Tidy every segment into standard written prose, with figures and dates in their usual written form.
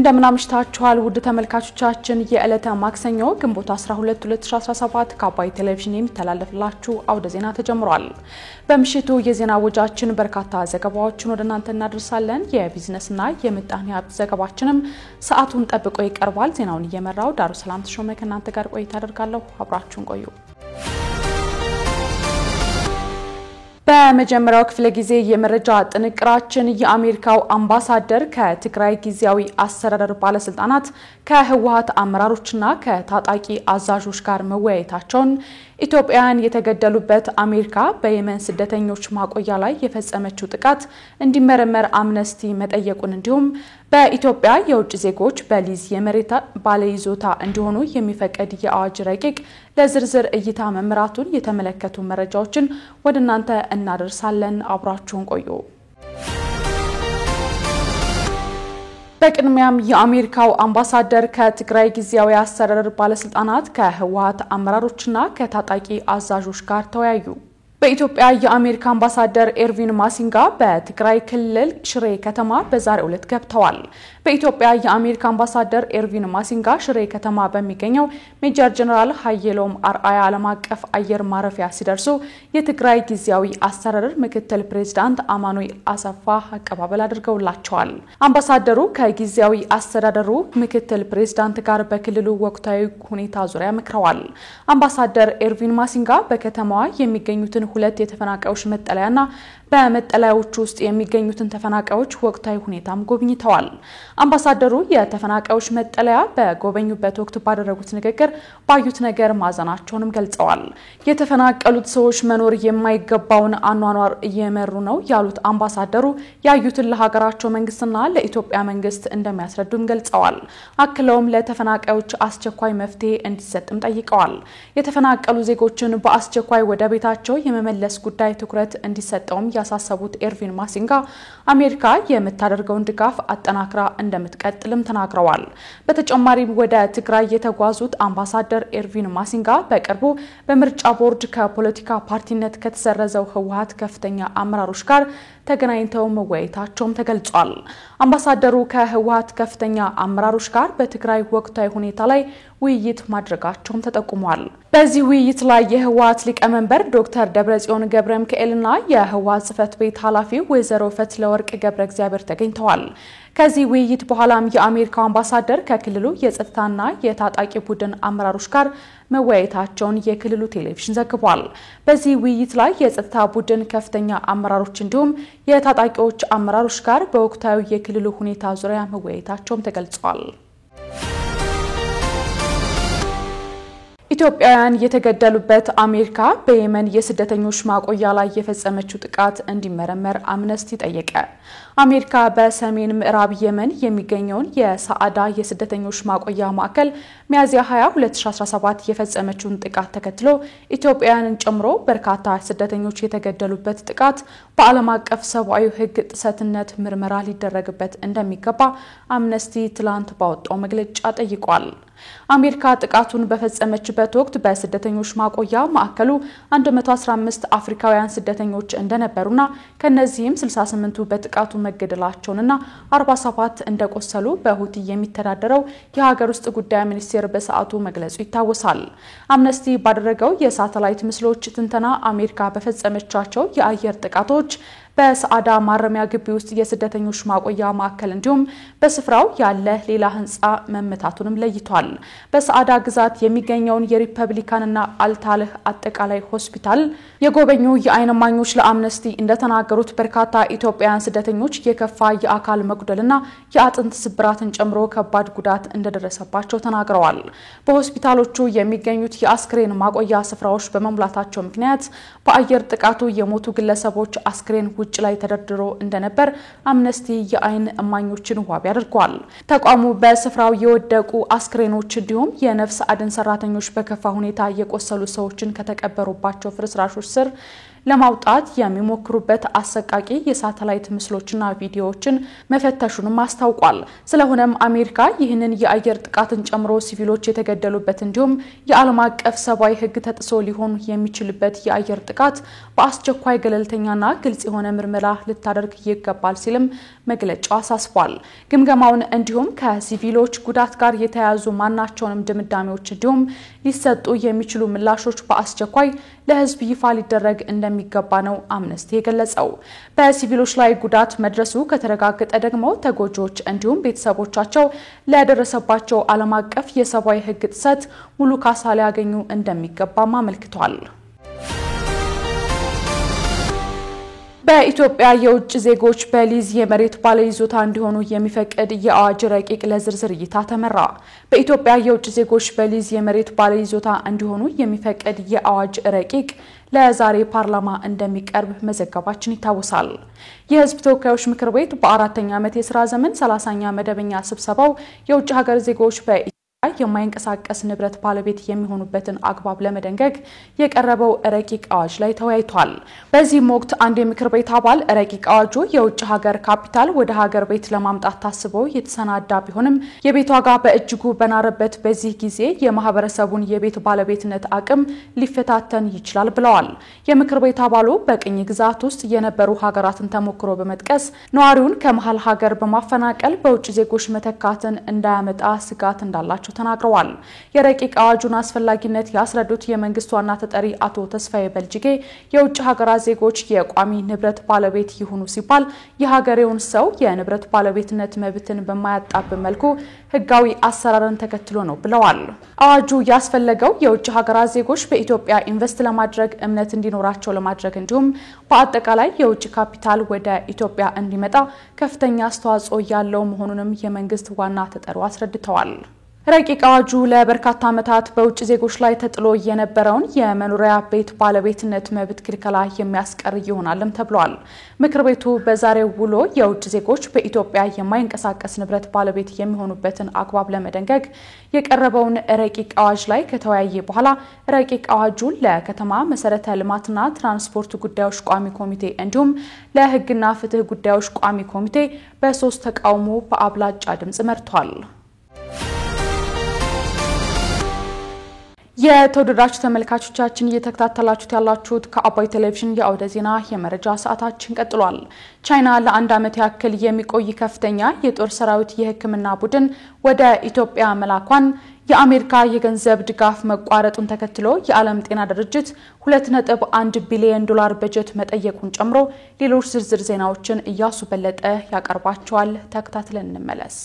እንደምናምሽታችኋል ውድ ተመልካቾቻችን የዕለተ ማክሰኞ ግንቦት 12 2017 ከአባይ ቴሌቪዥን የሚተላለፍላችሁ አውደ ዜና ተጀምሯል። በምሽቱ የዜና ወጃችን በርካታ ዘገባዎችን ወደ እናንተ እናደርሳለን። የቢዝነስና የምጣኔ ሀብት ዘገባችንም ሰዓቱን ጠብቆ ይቀርባል። ዜናውን እየመራው ዳሩ ሰላም ተሾመ ከእናንተ ጋር ቆይታ አደርጋለሁ። አብራችሁን ቆዩ። በመጀመሪያው ክፍለ ጊዜ የመረጃ ጥንቅራችን የአሜሪካው አምባሳደር ከትግራይ ጊዜያዊ አስተዳደር ባለስልጣናት ከህወሓት አመራሮችና ከታጣቂ አዛዦች ጋር መወያየታቸውን ኢትዮጵያውያን የተገደሉበት አሜሪካ በየመን ስደተኞች ማቆያ ላይ የፈጸመችው ጥቃት እንዲመረመር አምነስቲ መጠየቁን እንዲሁም በኢትዮጵያ የውጭ ዜጎች በሊዝ የመሬት ባለይዞታ እንዲሆኑ የሚፈቅድ የአዋጅ ረቂቅ ለዝርዝር እይታ መምራቱን የተመለከቱ መረጃዎችን ወደ እናንተ እናደርሳለን። አብራችሁን ቆዩ። በቅድሚያም የአሜሪካው አምባሳደር ከትግራይ ጊዜያዊ አስተዳደር ባለስልጣናት ከህወሓት አመራሮችና ከታጣቂ አዛዦች ጋር ተወያዩ። በኢትዮጵያ የአሜሪካ አምባሳደር ኤርቪን ማሲንጋ በትግራይ ክልል ሽሬ ከተማ በዛሬው ዕለት ገብተዋል። በኢትዮጵያ የአሜሪካ አምባሳደር ኤርቪን ማሲንጋ ሽሬ ከተማ በሚገኘው ሜጀር ጀነራል ሀየሎም አርአያ ዓለም አቀፍ አየር ማረፊያ ሲደርሱ የትግራይ ጊዜያዊ አስተዳደር ምክትል ፕሬዝዳንት አማኑኤል አሰፋ አቀባበል አድርገውላቸዋል። አምባሳደሩ ከጊዜያዊ አስተዳደሩ ምክትል ፕሬዝዳንት ጋር በክልሉ ወቅታዊ ሁኔታ ዙሪያ መክረዋል። አምባሳደር ኤርቪን ማሲንጋ በከተማዋ የሚገኙትን ሁለት የተፈናቃዮች መጠለያና በመጠለያዎቹ ውስጥ የሚገኙትን ተፈናቃዮች ወቅታዊ ሁኔታም ጎብኝተዋል። አምባሳደሩ የተፈናቃዮች መጠለያ በጎበኙበት ወቅት ባደረጉት ንግግር ባዩት ነገር ማዘናቸውንም ገልጸዋል። የተፈናቀሉት ሰዎች መኖር የማይገባውን አኗኗር እየመሩ ነው ያሉት አምባሳደሩ ያዩትን ለሀገራቸው መንግስትና ለኢትዮጵያ መንግስት እንደሚያስረዱም ገልጸዋል። አክለውም ለተፈናቃዮች አስቸኳይ መፍትሄ እንዲሰጥም ጠይቀዋል። የተፈናቀሉ ዜጎችን በአስቸኳይ ወደ ቤታቸው የመመለስ ጉዳይ ትኩረት እንዲሰጠውም ያሳሰቡት ኤርቪን ማሲንጋ አሜሪካ የምታደርገውን ድጋፍ አጠናክራ እንደምትቀጥልም ተናግረዋል። በተጨማሪም ወደ ትግራይ የተጓዙት አምባሳደር ኤርቪን ማሲንጋ በቅርቡ በምርጫ ቦርድ ከፖለቲካ ፓርቲነት ከተሰረዘው ህወሓት ከፍተኛ አመራሮች ጋር ተገናኝተው መወያየታቸውም ተገልጿል። አምባሳደሩ ከህወሓት ከፍተኛ አመራሮች ጋር በትግራይ ወቅታዊ ሁኔታ ላይ ውይይት ማድረጋቸውም ተጠቁሟል። በዚህ ውይይት ላይ የህወሓት ሊቀመንበር ዶክተር ደብረጽዮን ገብረሚካኤልና የህወሓት ጽህፈት ቤት ኃላፊ ወይዘሮ ፈትለወርቅ ገብረእግዚአብሔር ተገኝተዋል። ከዚህ ውይይት በኋላም የአሜሪካው አምባሳደር ከክልሉ የጸጥታና የታጣቂ ቡድን አመራሮች ጋር መወያየታቸውን የክልሉ ቴሌቪዥን ዘግቧል። በዚህ ውይይት ላይ የጸጥታ ቡድን ከፍተኛ አመራሮች እንዲሁም የታጣቂዎች አመራሮች ጋር በወቅታዊ የክልሉ ሁኔታ ዙሪያ መወያየታቸውም ተገልጿል። ኢትዮጵያውያን የተገደሉበት አሜሪካ በየመን የስደተኞች ማቆያ ላይ የፈጸመችው ጥቃት እንዲመረመር አምነስቲ ጠየቀ። አሜሪካ በሰሜን ምዕራብ የመን የሚገኘውን የሳዕዳ የስደተኞች ማቆያ ማዕከል ሚያዝያ 20 2017 የፈጸመችውን ጥቃት ተከትሎ ኢትዮጵያውያንን ጨምሮ በርካታ ስደተኞች የተገደሉበት ጥቃት በዓለም አቀፍ ሰብአዊ ሕግ ጥሰትነት ምርመራ ሊደረግበት እንደሚገባ አምነስቲ ትላንት ባወጣው መግለጫ ጠይቋል። አሜሪካ ጥቃቱን በፈጸመችበት ወቅት በስደተኞች ማቆያ ማዕከሉ 115 አፍሪካውያን ስደተኞች እንደነበሩና ከነዚህም 68ቱ በጥቃቱ መገደላቸውንና 47 እንደቆሰሉ በሁቲ የሚተዳደረው የሀገር ውስጥ ጉዳይ ሚኒስቴር በሰዓቱ መግለጹ ይታወሳል። አምነስቲ ባደረገው የሳተላይት ምስሎች ትንተና አሜሪካ በፈጸመቻቸው የአየር ጥቃቶች በሳዕዳ ማረሚያ ግቢ ውስጥ የስደተኞች ማቆያ ማዕከል እንዲሁም በስፍራው ያለ ሌላ ህንጻ መመታቱንም ለይቷል። በሳዕዳ ግዛት የሚገኘውን የሪፐብሊካንና አልታልህ አጠቃላይ ሆስፒታል የጎበኙ የዓይን እማኞች ለአምነስቲ እንደተናገሩት በርካታ ኢትዮጵያውያን ስደተኞች የከፋ የአካል መጉደልና የአጥንት ስብራትን ጨምሮ ከባድ ጉዳት እንደደረሰባቸው ተናግረዋል። በሆስፒታሎቹ የሚገኙት የአስክሬን ማቆያ ስፍራዎች በመሙላታቸው ምክንያት በአየር ጥቃቱ የሞቱ ግለሰቦች አስክሬን ውጭ ላይ ተደርድሮ እንደነበር አምነስቲ የዓይን እማኞችን ዋቢ አድርጓል። ተቋሙ በስፍራው የወደቁ አስክሬኖች እንዲሁም የነፍስ አድን ሰራተኞች በከፋ ሁኔታ የቆሰሉ ሰዎችን ከተቀበሩባቸው ፍርስራሾች ስር ለማውጣት የሚሞክሩበት አሰቃቂ የሳተላይት ምስሎችና ቪዲዮዎችን መፈተሹንም አስታውቋል። ስለሆነም አሜሪካ ይህንን የአየር ጥቃትን ጨምሮ ሲቪሎች የተገደሉበት እንዲሁም የዓለም አቀፍ ሰብአዊ ሕግ ተጥሶ ሊሆን የሚችልበት የአየር ጥቃት በአስቸኳይ ገለልተኛና ግልጽ የሆነ ምርመራ ልታደርግ ይገባል ሲልም መግለጫው አሳስቧል። ግምገማውን እንዲሁም ከሲቪሎች ጉዳት ጋር የተያያዙ ማናቸውንም ድምዳሜዎች እንዲሁም ሊሰጡ የሚችሉ ምላሾች በአስቸኳይ ለሕዝብ ይፋ ሊደረግ እንደሚገባ ነው አምነስቲ የገለጸው። በሲቪሎች ላይ ጉዳት መድረሱ ከተረጋገጠ ደግሞ ተጎጂዎች እንዲሁም ቤተሰቦቻቸው ለደረሰባቸው ዓለም አቀፍ የሰብአዊ ሕግ ጥሰት ሙሉ ካሳ ሊያገኙ እንደሚገባም አመልክቷል። በኢትዮጵያ የውጭ ዜጎች በሊዝ የመሬት ባለይዞታ እንዲሆኑ የሚፈቅድ የአዋጅ ረቂቅ ለዝርዝር እይታ ተመራ። በኢትዮጵያ የውጭ ዜጎች በሊዝ የመሬት ባለይዞታ እንዲሆኑ የሚፈቅድ የአዋጅ ረቂቅ ለዛሬ ፓርላማ እንደሚቀርብ መዘገባችን ይታወሳል። የሕዝብ ተወካዮች ምክር ቤት በአራተኛ ዓመት የሥራ ዘመን 30ኛ መደበኛ ስብሰባው የውጭ ሀገር ዜጎች የማይንቀሳቀስ ንብረት ባለቤት የሚሆኑበትን አግባብ ለመደንገግ የቀረበው ረቂቅ አዋጅ ላይ ተወያይቷል። በዚህም ወቅት አንድ የምክር ቤት አባል ረቂቅ አዋጁ የውጭ ሀገር ካፒታል ወደ ሀገር ቤት ለማምጣት ታስቦ የተሰናዳ ቢሆንም የቤት ዋጋ በእጅጉ በናረበት በዚህ ጊዜ የማህበረሰቡን የቤት ባለቤትነት አቅም ሊፈታተን ይችላል ብለዋል። የምክር ቤት አባሉ በቅኝ ግዛት ውስጥ የነበሩ ሀገራትን ተሞክሮ በመጥቀስ ነዋሪውን ከመሃል ሀገር በማፈናቀል በውጭ ዜጎች መተካትን እንዳያመጣ ስጋት እንዳላቸው ተናግረዋል። የረቂቅ አዋጁን አስፈላጊነት ያስረዱት የመንግስት ዋና ተጠሪ አቶ ተስፋዬ በልጅጌ የውጭ ሀገራት ዜጎች የቋሚ ንብረት ባለቤት ይሁኑ ሲባል የሀገሬውን ሰው የንብረት ባለቤትነት መብትን በማያጣብብ መልኩ ህጋዊ አሰራርን ተከትሎ ነው ብለዋል። አዋጁ ያስፈለገው የውጭ ሀገራት ዜጎች በኢትዮጵያ ኢንቨስት ለማድረግ እምነት እንዲኖራቸው ለማድረግ እንዲሁም በአጠቃላይ የውጭ ካፒታል ወደ ኢትዮጵያ እንዲመጣ ከፍተኛ አስተዋጽኦ ያለው መሆኑንም የመንግስት ዋና ተጠሪው አስረድተዋል። ረቂቅ አዋጁ ለበርካታ ዓመታት በውጭ ዜጎች ላይ ተጥሎ የነበረውን የመኖሪያ ቤት ባለቤትነት መብት ክልከላ የሚያስቀር ይሆናልም ተብሏል። ምክር ቤቱ በዛሬው ውሎ የውጭ ዜጎች በኢትዮጵያ የማይንቀሳቀስ ንብረት ባለቤት የሚሆኑበትን አግባብ ለመደንገግ የቀረበውን ረቂቅ አዋጅ ላይ ከተወያየ በኋላ ረቂቅ አዋጁን ለከተማ መሰረተ ልማትና ትራንስፖርት ጉዳዮች ቋሚ ኮሚቴ እንዲሁም ለሕግና ፍትህ ጉዳዮች ቋሚ ኮሚቴ በ3 ተቃውሞ በአብላጫ ድምጽ መርቷል። የተወደዳችሁ ተመልካቾቻችን እየተከታተላችሁት ያላችሁት ከአባይ ቴሌቪዥን የአውደ ዜና የመረጃ ሰዓታችን ቀጥሏል። ቻይና ለአንድ ዓመት ያክል የሚቆይ ከፍተኛ የጦር ሰራዊት የሕክምና ቡድን ወደ ኢትዮጵያ መላኳን የአሜሪካ የገንዘብ ድጋፍ መቋረጡን ተከትሎ የዓለም ጤና ድርጅት 2.1 ቢሊዮን ዶላር በጀት መጠየቁን ጨምሮ ሌሎች ዝርዝር ዜናዎችን እያሱ በለጠ ያቀርባቸዋል። ተከታትለን እንመለስ።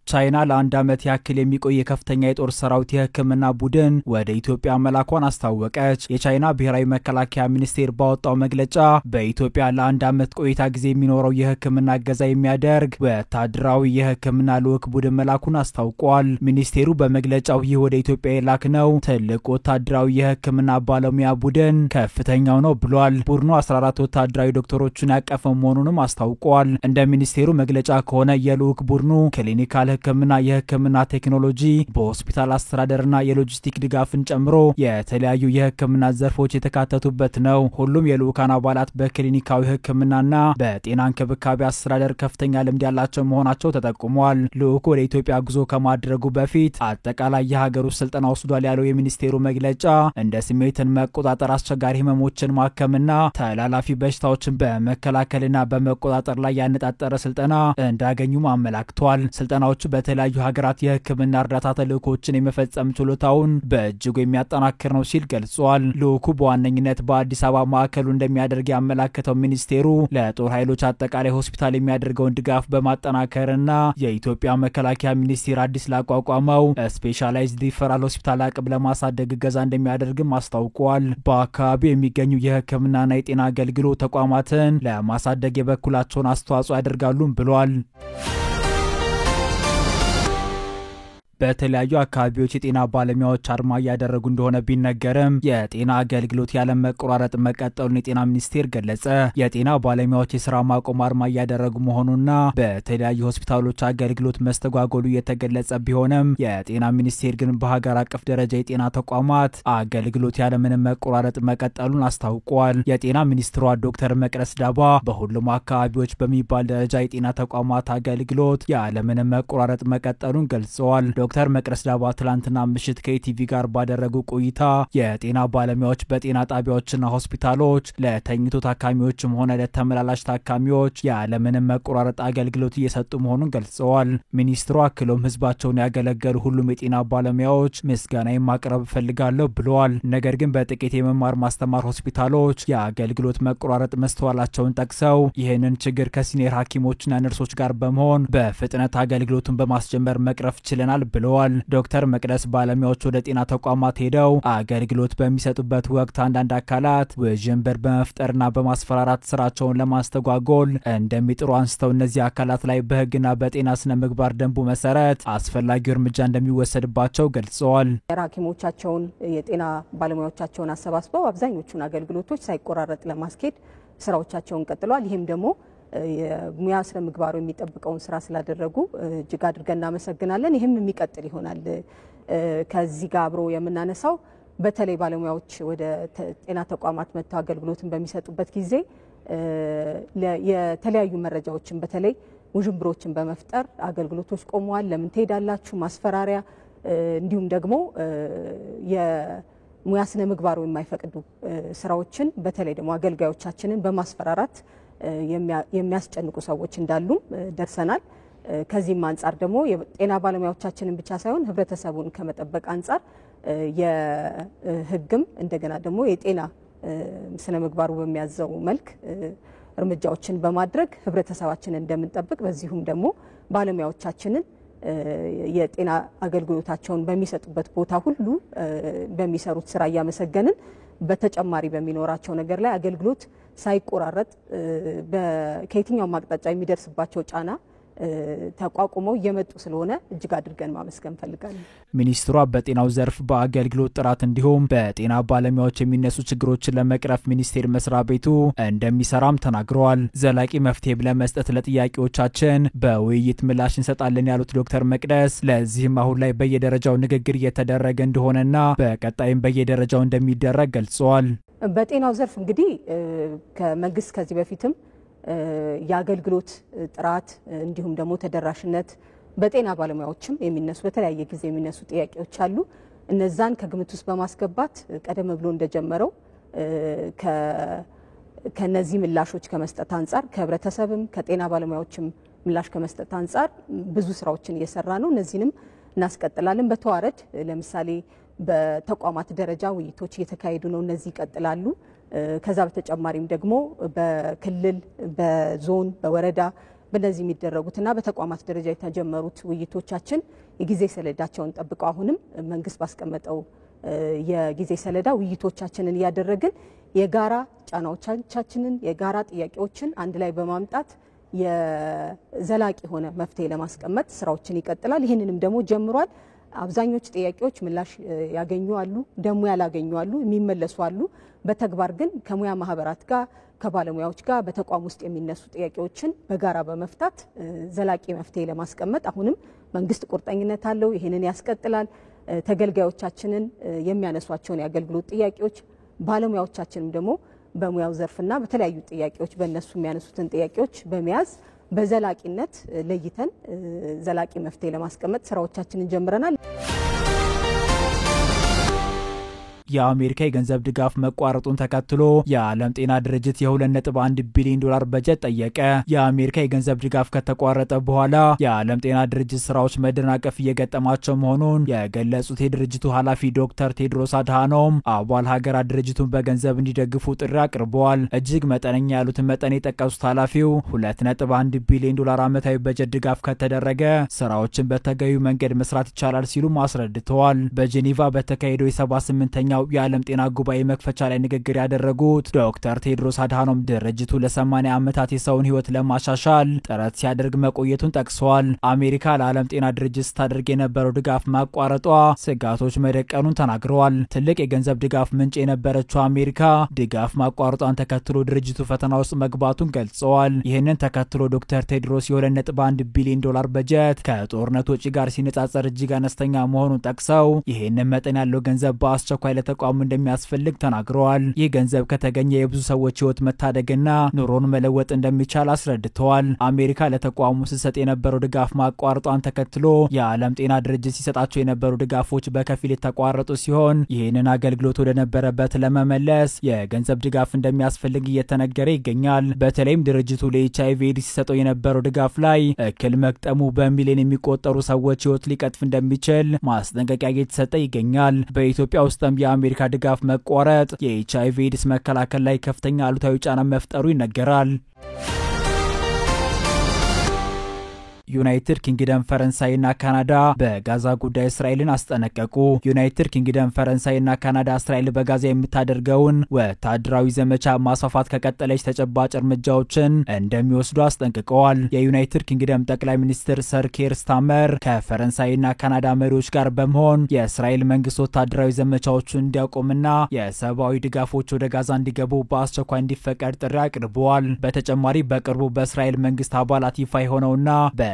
ቻይና ለአንድ ዓመት ያክል የሚቆይ ከፍተኛ የጦር ሰራዊት የሕክምና ቡድን ወደ ኢትዮጵያ መላኳን አስታወቀች። የቻይና ብሔራዊ መከላከያ ሚኒስቴር ባወጣው መግለጫ በኢትዮጵያ ለአንድ ዓመት ቆይታ ጊዜ የሚኖረው የሕክምና እገዛ የሚያደርግ ወታደራዊ የሕክምና ልዑክ ቡድን መላኩን አስታውቋል። ሚኒስቴሩ በመግለጫው ይህ ወደ ኢትዮጵያ የላክነው ትልቅ ወታደራዊ የሕክምና ባለሙያ ቡድን ከፍተኛው ነው ብሏል። ቡድኑ 14 ወታደራዊ ዶክተሮችን ያቀፈ መሆኑንም አስታውቋል። እንደ ሚኒስቴሩ መግለጫ ከሆነ የልዑክ ቡድኑ ክሊኒካል ሕክምና የሕክምና ቴክኖሎጂ በሆስፒታል አስተዳደርና የሎጂስቲክ ድጋፍን ጨምሮ የተለያዩ የሕክምና ዘርፎች የተካተቱበት ነው። ሁሉም የልዑካን አባላት በክሊኒካዊ ሕክምናና በጤና እንክብካቤ አስተዳደር ከፍተኛ ልምድ ያላቸው መሆናቸው ተጠቁሟል። ልዑኩ ወደ ኢትዮጵያ ጉዞ ከማድረጉ በፊት አጠቃላይ የሀገር ውስጥ ስልጠና ወስዷል ያለው የሚኒስቴሩ መግለጫ እንደ ስሜትን መቆጣጠር፣ አስቸጋሪ ህመሞችን ማከምና ተላላፊ በሽታዎችን በመከላከልና በመቆጣጠር ላይ ያነጣጠረ ስልጠና እንዳገኙም አመላክቷል። ስልጠናዎቹ በተለያዩ ሀገራት የሕክምና እርዳታ ተልእኮችን የመፈጸም ችሎታውን በእጅጉ የሚያጠናክር ነው ሲል ገልጿል። ልዑኩ በዋነኝነት በአዲስ አበባ ማዕከሉ እንደሚያደርግ ያመላከተው ሚኒስቴሩ ለጦር ኃይሎች አጠቃላይ ሆስፒታል የሚያደርገውን ድጋፍ በማጠናከርና የኢትዮጵያ መከላከያ ሚኒስቴር አዲስ ላቋቋመው ስፔሻላይዝድ ሪፈራል ሆስፒታል አቅም ለማሳደግ እገዛ እንደሚያደርግም አስታውቋል። በአካባቢው የሚገኙ የሕክምናና የጤና አገልግሎት ተቋማትን ለማሳደግ የበኩላቸውን አስተዋጽኦ ያደርጋሉም ብሏል። በተለያዩ አካባቢዎች የጤና ባለሙያዎች አድማ እያደረጉ እንደሆነ ቢነገርም የጤና አገልግሎት ያለ መቆራረጥ መቀጠሉን የጤና ሚኒስቴር ገለጸ። የጤና ባለሙያዎች የስራ ማቆም አድማ እያደረጉ መሆኑና በተለያዩ ሆስፒታሎች አገልግሎት መስተጓጎሉ የተገለጸ ቢሆንም የጤና ሚኒስቴር ግን በሀገር አቀፍ ደረጃ የጤና ተቋማት አገልግሎት ያለ ምንም መቆራረጥ መቀጠሉን አስታውቋል። የጤና ሚኒስትሯ ዶክተር መቅደስ ዳባ በሁሉም አካባቢዎች በሚባል ደረጃ የጤና ተቋማት አገልግሎት ያለ ምንም መቆራረጥ መቀጠሉን ገልጸዋል። ዶክተር መቅደስ ዳባ ትላንትና ምሽት ከኢቲቪ ጋር ባደረጉ ቆይታ የጤና ባለሙያዎች በጤና ጣቢያዎችና ሆስፒታሎች ለተኝቶ ታካሚዎችም ሆነ ለተመላላሽ ታካሚዎች ያለ ምንም መቆራረጥ አገልግሎት እየሰጡ መሆኑን ገልጸዋል። ሚኒስትሩ አክሎም ህዝባቸውን ያገለገሉ ሁሉም የጤና ባለሙያዎች ምስጋናን ማቅረብ ፈልጋለሁ ብለዋል። ነገር ግን በጥቂት የመማር ማስተማር ሆስፒታሎች የአገልግሎት መቆራረጥ መስተዋላቸውን ጠቅሰው ይህንን ችግር ከሲኒየር ሐኪሞችና ነርሶች ጋር በመሆን በፍጥነት አገልግሎቱን በማስጀመር መቅረፍ ችለናል ብለዋል። ዶክተር መቅደስ ባለሙያዎች ወደ ጤና ተቋማት ሄደው አገልግሎት በሚሰጡበት ወቅት አንዳንድ አካላት ውዥንብር በመፍጠርና በማስፈራራት ስራቸውን ለማስተጓጎል እንደሚጥሩ አንስተው እነዚህ አካላት ላይ በህግና በጤና ስነ ምግባር ደንቡ መሰረት አስፈላጊው እርምጃ እንደሚወሰድባቸው ገልጸዋል። ሐኪሞቻቸውን የጤና ባለሙያዎቻቸውን አሰባስበው አብዛኞቹን አገልግሎቶች ሳይቆራረጥ ለማስኬድ ስራዎቻቸውን ቀጥለዋል። ይሄም ደግሞ የሙያ ስነ ምግባሩ የሚጠብቀውን ስራ ስላደረጉ እጅግ አድርገን እናመሰግናለን። ይሄም የሚቀጥል ይሆናል። ከዚህ ጋር አብሮ የምናነሳው በተለይ ባለሙያዎች ወደ ጤና ተቋማት መጥተው አገልግሎትን በሚሰጡበት ጊዜ የተለያዩ መረጃዎችን በተለይ ውዥንብሮችን በመፍጠር አገልግሎቶች ቆመዋል፣ ለምን ትሄዳላችሁ፣ ማስፈራሪያ እንዲሁም ደግሞ የሙያ ስነ ምግባሩ የማይፈቅዱ ስራዎችን በተለይ ደግሞ አገልጋዮቻችንን በማስፈራራት የሚያስጨንቁ ሰዎች እንዳሉም ደርሰናል። ከዚህም አንጻር ደግሞ የጤና ባለሙያዎቻችንን ብቻ ሳይሆን ህብረተሰቡን ከመጠበቅ አንጻር የህግም እንደገና ደግሞ የጤና ስነ ምግባሩ በሚያዘው መልክ እርምጃዎችን በማድረግ ህብረተሰባችንን እንደምንጠብቅ በዚሁም ደግሞ ባለሙያዎቻችንን የጤና አገልግሎታቸውን በሚሰጡበት ቦታ ሁሉ በሚሰሩት ስራ እያመሰገንን በተጨማሪ በሚኖራቸው ነገር ላይ አገልግሎት ሳይቆራረጥ ከየትኛው አቅጣጫ የሚደርስባቸው ጫና ተቋቁመው እየመጡ ስለሆነ እጅግ አድርገን ማመስገን ፈልጋለሁ። ሚኒስትሯ በጤናው ዘርፍ በአገልግሎት ጥራት እንዲሁም በጤና ባለሙያዎች የሚነሱ ችግሮችን ለመቅረፍ ሚኒስቴር መስሪያ ቤቱ እንደሚሰራም ተናግረዋል። ዘላቂ መፍትሄ ለመስጠት ለጥያቄዎቻችን በውይይት ምላሽ እንሰጣለን ያሉት ዶክተር መቅደስ ለዚህም አሁን ላይ በየደረጃው ንግግር እየተደረገ እንደሆነና በቀጣይም በየደረጃው እንደሚደረግ ገልጸዋል። በጤናው ዘርፍ እንግዲህ ከመንግስት ከዚህ በፊትም የአገልግሎት ጥራት እንዲሁም ደግሞ ተደራሽነት በጤና ባለሙያዎችም የሚነሱ በተለያየ ጊዜ የሚነሱ ጥያቄዎች አሉ። እነዛን ከግምት ውስጥ በማስገባት ቀደም ብሎ እንደጀመረው ከነዚህ ምላሾች ከመስጠት አንጻር ከህብረተሰብም ከጤና ባለሙያዎችም ምላሽ ከመስጠት አንጻር ብዙ ስራዎችን እየሰራ ነው። እነዚህንም እናስቀጥላለን። በተዋረድ ለምሳሌ በተቋማት ደረጃ ውይይቶች እየተካሄዱ ነው። እነዚህ ይቀጥላሉ። ከዛ በተጨማሪም ደግሞ በክልል በዞን በወረዳ በእነዚህ የሚደረጉትና በተቋማት ደረጃ የተጀመሩት ውይይቶቻችን የጊዜ ሰሌዳቸውን ጠብቀው አሁንም መንግስት ባስቀመጠው የጊዜ ሰሌዳ ውይይቶቻችንን እያደረግን የጋራ ጫናዎቻችንን የጋራ ጥያቄዎችን አንድ ላይ በማምጣት የዘላቂ ሆነ መፍትሄ ለማስቀመጥ ስራዎችን ይቀጥላል። ይህንንም ደግሞ ጀምሯል። አብዛኞቹ ጥያቄዎች ምላሽ ያገኙ አሉ፣ ደግሞ ያላገኙ አሉ፣ የሚመለሱ አሉ። በተግባር ግን ከሙያ ማህበራት ጋር ከባለሙያዎች ጋር በተቋም ውስጥ የሚነሱ ጥያቄዎችን በጋራ በመፍታት ዘላቂ መፍትሄ ለማስቀመጥ አሁንም መንግስት ቁርጠኝነት አለው። ይሄንን ያስቀጥላል። ተገልጋዮቻችንን የሚያነሷቸውን የአገልግሎት ጥያቄዎች ባለሙያዎቻችንም ደግሞ በሙያው ዘርፍና በተለያዩ ጥያቄዎች በእነሱ የሚያነሱትን ጥያቄዎች በመያዝ በዘላቂነት ለይተን ዘላቂ መፍትሄ ለማስቀመጥ ስራዎቻችንን ጀምረናል። የአሜሪካ የገንዘብ ድጋፍ መቋረጡን ተከትሎ የዓለም ጤና ድርጅት የ2.1 ቢሊዮን ዶላር በጀት ጠየቀ። የአሜሪካ የገንዘብ ድጋፍ ከተቋረጠ በኋላ የዓለም ጤና ድርጅት ስራዎች መደናቀፍ እየገጠማቸው መሆኑን የገለጹት የድርጅቱ ኃላፊ ዶክተር ቴድሮስ አድሃኖም አባል ሀገራት ድርጅቱን በገንዘብ እንዲደግፉ ጥሪ አቅርበዋል። እጅግ መጠነኛ ያሉትን መጠን የጠቀሱት ኃላፊው 2.1 ቢሊዮን ዶላር ዓመታዊ በጀት ድጋፍ ከተደረገ ስራዎችን በተገቢው መንገድ መስራት ይቻላል ሲሉ አስረድተዋል። በጄኔቫ በተካሄደው የ78ኛው በ20ኛው የዓለም ጤና ጉባኤ መክፈቻ ላይ ንግግር ያደረጉት ዶክተር ቴድሮስ አድሃኖም ድርጅቱ ለ80 ዓመታት የሰውን ሕይወት ለማሻሻል ጥረት ሲያደርግ መቆየቱን ጠቅሰዋል። አሜሪካ ለዓለም ጤና ድርጅት ስታደርግ የነበረው ድጋፍ ማቋረጧ ስጋቶች መደቀኑን ተናግረዋል። ትልቅ የገንዘብ ድጋፍ ምንጭ የነበረችው አሜሪካ ድጋፍ ማቋረጧን ተከትሎ ድርጅቱ ፈተና ውስጥ መግባቱን ገልጸዋል። ይህንን ተከትሎ ዶክተር ቴድሮስ የ2.1 ቢሊዮን ዶላር በጀት ከጦርነት ወጪ ጋር ሲነጻጸር እጅግ አነስተኛ መሆኑን ጠቅሰው ይህንን መጠን ያለው ገንዘብ በአስቸኳይ ለተቋሙ እንደሚያስፈልግ ተናግረዋል። ይህ ገንዘብ ከተገኘ የብዙ ሰዎች ሕይወት መታደግና ኑሮን መለወጥ እንደሚቻል አስረድተዋል። አሜሪካ ለተቋሙ ስትሰጥ የነበረው ድጋፍ ማቋረጧን ተከትሎ የዓለም ጤና ድርጅት ሲሰጣቸው የነበሩ ድጋፎች በከፊል የተቋረጡ ሲሆን ይህንን አገልግሎት ወደ ነበረበት ለመመለስ የገንዘብ ድጋፍ እንደሚያስፈልግ እየተነገረ ይገኛል። በተለይም ድርጅቱ ለኤችአይቪ ኤድስ ሲሰጠው የነበረው ድጋፍ ላይ እክል መቅጠሙ በሚሊዮን የሚቆጠሩ ሰዎች ሕይወት ሊቀጥፍ እንደሚችል ማስጠንቀቂያ እየተሰጠ ይገኛል። በኢትዮጵያ ውስጥም የአሜሪካ ድጋፍ መቋረጥ የኤችአይቪ ኤድስ መከላከል ላይ ከፍተኛ አሉታዊ ጫና መፍጠሩ ይነገራል። ዩናይትድ ኪንግደም ፈረንሳይና ካናዳ በጋዛ ጉዳይ እስራኤልን አስጠነቀቁ። ዩናይትድ ኪንግደም ፈረንሳይና ካናዳ እስራኤል በጋዛ የምታደርገውን ወታደራዊ ዘመቻ ማስፋፋት ከቀጠለች ተጨባጭ እርምጃዎችን እንደሚወስዱ አስጠንቅቀዋል። የዩናይትድ ኪንግደም ጠቅላይ ሚኒስትር ሰር ኬር ስታመር ከፈረንሳይና ካናዳ መሪዎች ጋር በመሆን የእስራኤል መንግስት ወታደራዊ ዘመቻዎችን እንዲያቆምና የሰብአዊ ድጋፎች ወደ ጋዛ እንዲገቡ በአስቸኳይ እንዲፈቀድ ጥሪ አቅርበዋል። በተጨማሪ በቅርቡ በእስራኤል መንግስት አባላት ይፋ የሆነውና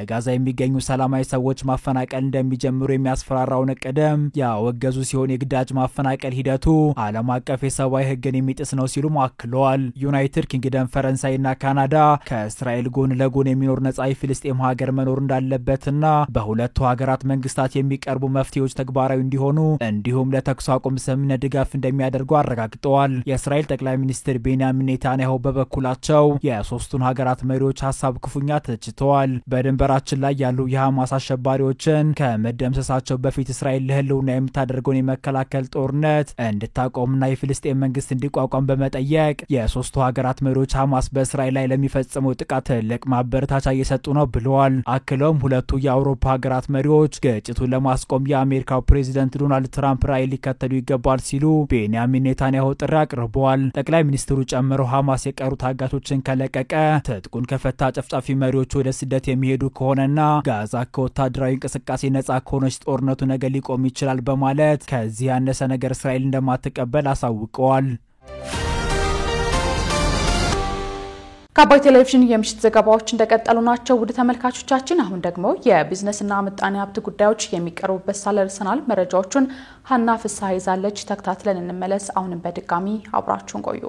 ጋዛ የሚገኙ ሰላማዊ ሰዎች ማፈናቀል እንደሚጀምሩ የሚያስፈራራውን እቅድም ያወገዙ ሲሆን የግዳጅ ማፈናቀል ሂደቱ ዓለም አቀፍ የሰብአዊ ሕግን የሚጥስ ነው ሲሉ አክለዋል። ዩናይትድ ኪንግደም ፈረንሳይና ካናዳ ከእስራኤል ጎን ለጎን የሚኖር ነጻ የፍልስጤም ሀገር መኖር እንዳለበትና በሁለቱ ሀገራት መንግስታት የሚቀርቡ መፍትሄዎች ተግባራዊ እንዲሆኑ እንዲሁም ለተኩስ አቁም ስምምነት ድጋፍ እንደሚያደርጉ አረጋግጠዋል። የእስራኤል ጠቅላይ ሚኒስትር ቤንያሚን ኔታንያሁ በበኩላቸው የሶስቱን ሀገራት መሪዎች ሀሳብ ክፉኛ ተችተዋል። በድንበራችን ላይ ያሉ የሐማስ አሸባሪዎችን ከመደምሰሳቸው በፊት እስራኤል ለህልውና የምታደርገውን የመከላከል ጦርነት እንድታቆምና የፍልስጤም መንግስት እንዲቋቋም በመጠየቅ የሶስቱ ሀገራት መሪዎች ሐማስ በእስራኤል ላይ ለሚፈጽመው ጥቃት ትልቅ ማበረታቻ እየሰጡ ነው ብለዋል። አክለውም ሁለቱ የአውሮፓ ሀገራት መሪዎች ግጭቱን ለማስቆም የአሜሪካው ፕሬዚደንት ዶናልድ ትራምፕ ራዕይ ሊከተሉ ይገባል ሲሉ ቤንያሚን ኔታንያሁ ጥሪ አቅርበዋል። ጠቅላይ ሚኒስትሩ ጨምረው ሐማስ የቀሩ ታጋቾችን ከለቀቀ ትጥቁን ከፈታ ጨፍጫፊ መሪዎች ወደ ስደት የሚሄዱ ከሆነና ጋዛ ከወታደራዊ እንቅስቃሴ ነጻ ከሆነች ጦርነቱ ነገር ሊቆም ይችላል በማለት ከዚህ ያነሰ ነገር እስራኤል እንደማትቀበል አሳውቀዋል። ከአባይ ቴሌቪዥን የምሽት ዘገባዎች እንደቀጠሉ ናቸው። ውድ ተመልካቾቻችን አሁን ደግሞ የቢዝነስና ምጣኔ ሀብት ጉዳዮች የሚቀርቡበት ሳለርሰናል መረጃዎቹን ሀና ፍስሐ ይዛለች። ተከታትለን እንመለስ። አሁንም በድጋሚ አብራችሁን ቆዩ።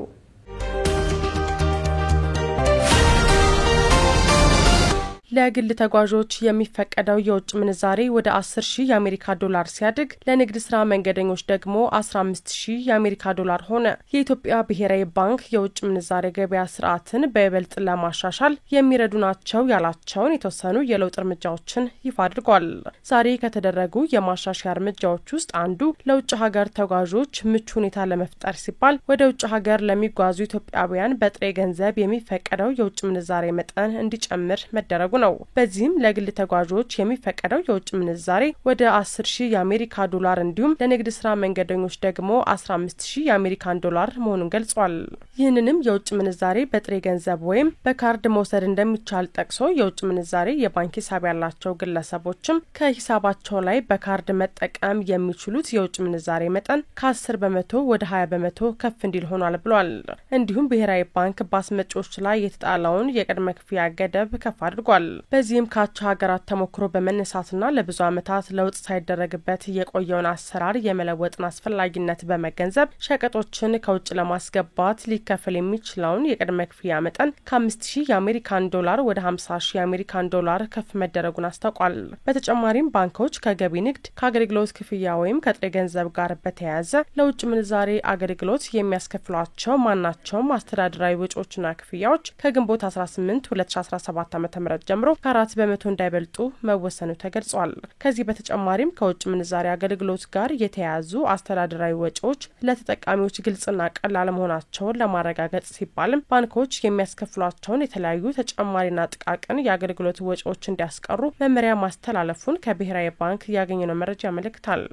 ለግል ተጓዦች የሚፈቀደው የውጭ ምንዛሬ ወደ 10,000 የአሜሪካ ዶላር ሲያድግ ለንግድ ስራ መንገደኞች ደግሞ 15,000 የአሜሪካ ዶላር ሆነ። የኢትዮጵያ ብሔራዊ ባንክ የውጭ ምንዛሬ ገበያ ስርዓትን በይበልጥ ለማሻሻል የሚረዱ ናቸው ያላቸውን የተወሰኑ የለውጥ እርምጃዎችን ይፋ አድርጓል። ዛሬ ከተደረጉ የማሻሻያ እርምጃዎች ውስጥ አንዱ ለውጭ ሀገር ተጓዦች ምቹ ሁኔታ ለመፍጠር ሲባል ወደ ውጭ ሀገር ለሚጓዙ ኢትዮጵያውያን በጥሬ ገንዘብ የሚፈቀደው የውጭ ምንዛሬ መጠን እንዲጨምር መደረጉ ነው። በዚህም ለግል ተጓዦች የሚፈቀደው የውጭ ምንዛሬ ወደ 10,000 የአሜሪካ ዶላር እንዲሁም ለንግድ ስራ መንገደኞች ደግሞ 15,000 የአሜሪካን ዶላር መሆኑን ገልጿል። ይህንንም የውጭ ምንዛሬ በጥሬ ገንዘብ ወይም በካርድ መውሰድ እንደሚቻል ጠቅሶ የውጭ ምንዛሬ የባንክ ሂሳብ ያላቸው ግለሰቦችም ከሂሳባቸው ላይ በካርድ መጠቀም የሚችሉት የውጭ ምንዛሬ መጠን ከ10 በመቶ ወደ 20 በመቶ ከፍ እንዲል ሆኗል ብሏል። እንዲሁም ብሔራዊ ባንክ በአስመጪዎች ላይ የተጣለውን የቅድመ ክፍያ ገደብ ከፍ አድርጓል። በዚህም ካቻ ሀገራት ተሞክሮ በመነሳትና ለብዙ ዓመታት ለውጥ ሳይደረግበት የቆየውን አሰራር የመለወጥን አስፈላጊነት በመገንዘብ ሸቀጦችን ከውጭ ለማስገባት ሊከፈል የሚችለውን የቅድመ ክፍያ መጠን ከ5,000 የአሜሪካን ዶላር ወደ 50,000 የአሜሪካን ዶላር ከፍ መደረጉን አስታውቋል። በተጨማሪም ባንኮች ከገቢ ንግድ፣ ከአገልግሎት ክፍያ ወይም ከጥሬ ገንዘብ ጋር በተያያዘ ለውጭ ምንዛሬ አገልግሎት የሚያስከፍሏቸው ማናቸውም አስተዳደራዊ ወጪዎችና ክፍያዎች ከግንቦት 18 2017 ዓ.ም ጀምሮ ከ4 በመቶ እንዳይበልጡ መወሰኑ ተገልጿል። ከዚህ በተጨማሪም ከውጭ ምንዛሬ አገልግሎት ጋር የተያያዙ አስተዳደራዊ ወጪዎች ለተጠቃሚዎች ግልጽና ቀላል መሆናቸውን ለማረጋገጥ ሲባልም ባንኮች የሚያስከፍሏቸውን የተለያዩ ተጨማሪና ጥቃቅን የአገልግሎት ወጪዎች እንዲያስቀሩ መመሪያ ማስተላለፉን ከብሔራዊ ባንክ ያገኘነው መረጃ ያመለክታል።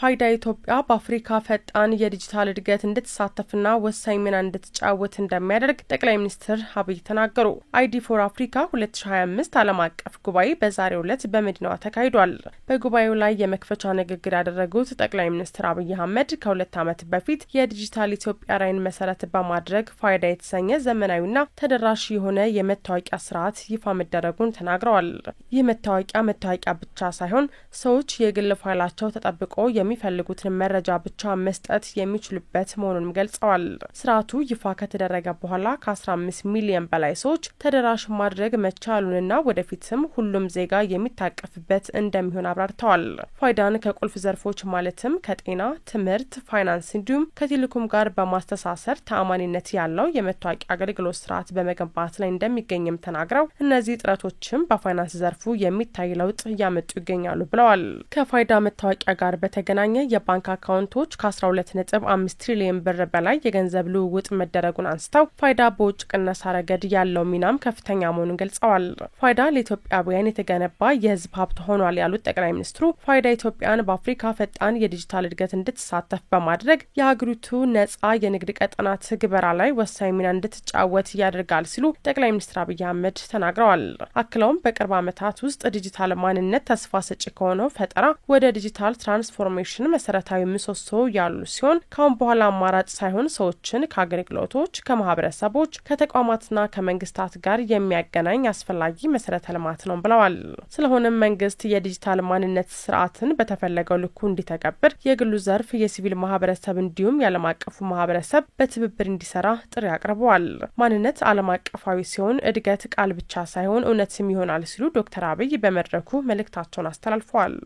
ፋይዳ ኢትዮጵያ በአፍሪካ ፈጣን የዲጂታል እድገት እንድትሳተፍና ወሳኝ ሚና እንድትጫወት እንደሚያደርግ ጠቅላይ ሚኒስትር አብይ ተናገሩ። አይዲ ፎር አፍሪካ 2025 ዓለም አቀፍ ጉባኤ በዛሬው ዕለት በመዲናዋ ተካሂዷል። በጉባኤው ላይ የመክፈቻ ንግግር ያደረጉት ጠቅላይ ሚኒስትር አብይ አህመድ ከ2 ዓመት በፊት የዲጂታል ኢትዮጵያ ራዕይን መሰረት በማድረግ ፋይዳ የተሰኘ ዘመናዊና ተደራሽ የሆነ የመታወቂያ ስርዓት ይፋ መደረጉን ተናግረዋል። ይህ መታወቂያ ብቻ ሳይሆን ሰዎች የግል ፋይላቸው ተጠብቆ የሚፈልጉትን መረጃ ብቻ መስጠት የሚችሉበት መሆኑን ገልጸዋል። ስርዓቱ ይፋ ከተደረገ በኋላ ከ15 ሚሊዮን በላይ ሰዎች ተደራሽ ማድረግ መቻሉንና ወደፊትም ሁሉም ዜጋ የሚታቀፍበት እንደሚሆን አብራርተዋል። ፋይዳን ከቁልፍ ዘርፎች ማለትም ከጤና፣ ትምህርት፣ ፋይናንስ እንዲሁም ከቴሌኮም ጋር በማስተሳሰር ተአማኒነት ያለው የመታወቂያ አገልግሎት ስርዓት በመገንባት ላይ እንደሚገኝም ተናግረው እነዚህ ጥረቶችም በፋይናንስ ዘርፉ የሚታይ ለውጥ እያመጡ ይገኛሉ ብለዋል። ከፋይዳ መታወቂያ ጋር በተገናኘ የባንክ አካውንቶች ከ12.5 ትሪሊዮን ብር በላይ የገንዘብ ልውውጥ መደረጉን አንስተው ፋይዳ በውጭ ቅነሳ ረገድ ያለው ሚናም ከፍተኛ መሆኑን ገልጸዋል። ፋይዳ ለኢትዮጵያውያን የተገነባ የህዝብ ሀብት ሆኗል ያሉት ጠቅላይ ሚኒስትሩ ፋይዳ ኢትዮጵያን በአፍሪካ ፈጣን የዲጂታል እድገት እንድትሳተፍ በማድረግ የሀገሪቱ ነጻ የንግድ ቀጠና ትግበራ ላይ ወሳኝ ሚና እንድትጫወት ያደርጋል ሲሉ ጠቅላይ ሚኒስትር አብይ አህመድ ተናግረዋል። አክለውም በቅርብ ዓመታት ውስጥ ዲጂታል ማንነት ተስፋ ሰጪ ከሆነው ፈጠራ ወደ ዲጂታል ትራንስፎርሜሽን መሰረታዊ ምሰሶ ያሉ ሲሆን ካሁን በኋላ አማራጭ ሳይሆን ሰዎችን ከአገልግሎቶች፣ ከማህበረሰቦች፣ ከተቋማትና ከመንግስታት ጋር የሚያገናኝ አስፈላጊ መሰረተ ልማት ነው ብለዋል። ስለሆነም መንግስት የዲጂታል ማንነት ስርዓትን በተፈለገው ልኩ እንዲተገብር የግሉ ዘርፍ፣ የሲቪል ማህበረሰብ እንዲሁም የዓለም አቀፉ ማህበረሰብ በትብብር እንዲሰራ ጥሪ አቅርበዋል። ማንነት ዓለም አቀፋዊ ሲሆን እድገት ቃል ብቻ ሳይሆን እውነትም ይሆናል ሲሉ ዶክተር አብይ በመድረኩ መልእክታቸውን አስተላልፈዋል።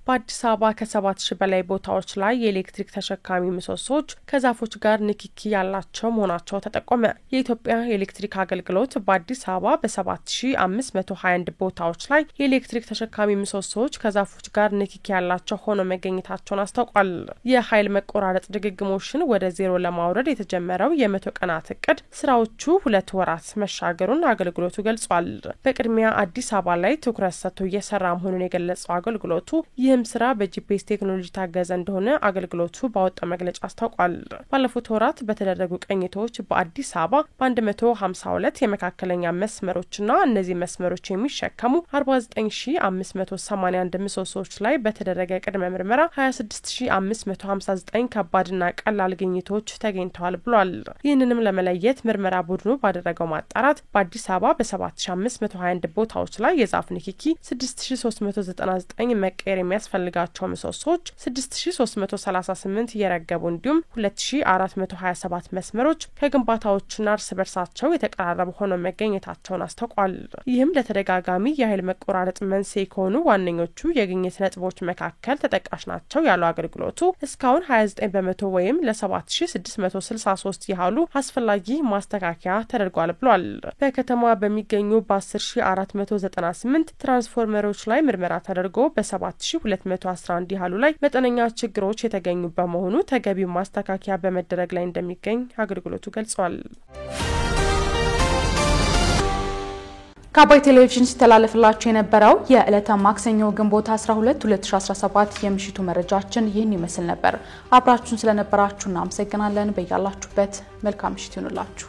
በአዲስ አበባ ከ7000 በላይ ቦታዎች ላይ የኤሌክትሪክ ተሸካሚ ምሰሶች ከዛፎች ጋር ንክኪ ያላቸው መሆናቸው ተጠቆመ። የኢትዮጵያ ኤሌክትሪክ አገልግሎት በአዲስ አበባ በ7521 ቦታዎች ላይ የኤሌክትሪክ ተሸካሚ ምሰሶች ከዛፎች ጋር ንክኪ ያላቸው ሆነው መገኘታቸውን አስታውቋል። የኃይል መቆራረጥ ድግግሞሽን ወደ ዜሮ ለማውረድ የተጀመረው የ100 ቀናት እቅድ ስራዎቹ 2 ወራት መሻገሩን አገልግሎቱ ገልጿል። በቅድሚያ አዲስ አበባ ላይ ትኩረት ሰጥቶ እየሰራ መሆኑን የገለጸው አገልግሎቱ ይህም ስራ በጂፒኤስ ቴክኖሎጂ ታገዘ እንደሆነ አገልግሎቱ ባወጣው መግለጫ አስታውቋል። ባለፉት ወራት በተደረጉ ቅኝቶች በአዲስ አበባ በ152 የመካከለኛ መስመሮችና እነዚህ መስመሮች የሚሸከሙ 49581 ምሰሶች ላይ በተደረገ ቅድመ ምርመራ 26559 ከባድና ቀላል ግኝቶች ተገኝተዋል ብሏል። ይህንንም ለመለየት ምርመራ ቡድኑ ባደረገው ማጣራት በአዲስ አበባ በ7521 ቦታዎች ላይ የዛፍ ንክኪ 6399 መቀየር የሚያስፈልጋቸው ምሰሶች 6338 እየረገቡ እንዲሁም 2427 መስመሮች ከግንባታዎችና እርስ በርሳቸው የተቀራረቡ ሆነው መገኘታቸውን አስታውቋል። ይህም ለተደጋጋሚ የኃይል መቆራረጥ መንስኤ ከሆኑ ዋነኞቹ የግኝት ነጥቦች መካከል ተጠቃሽ ናቸው ያለው አገልግሎቱ እስካሁን 29% ወይም ለ7663 ያህሉ አስፈላጊ ማስተካከያ ተደርጓል ብሏል። በከተማዋ በሚገኙ በ10498 ትራንስፎርመሮች ላይ ምርመራ ተደርጎ በ7211 ያህሉ ላይ መጠነኛ ችግሮች የተገኙ በመሆኑ ተገቢው ማስተካከያ በመደረግ ላይ እንደሚገኝ አገልግሎቱ ገልጿል። ከአባይ ቴሌቪዥን ሲተላለፍላችሁ የነበረው የዕለተ ማክሰኞ ግንቦት 12 2017 የምሽቱ መረጃችን ይህን ይመስል ነበር። አብራችሁን ስለነበራችሁ እናመሰግናለን። በያላችሁበት መልካም ምሽት ይሁንላችሁ።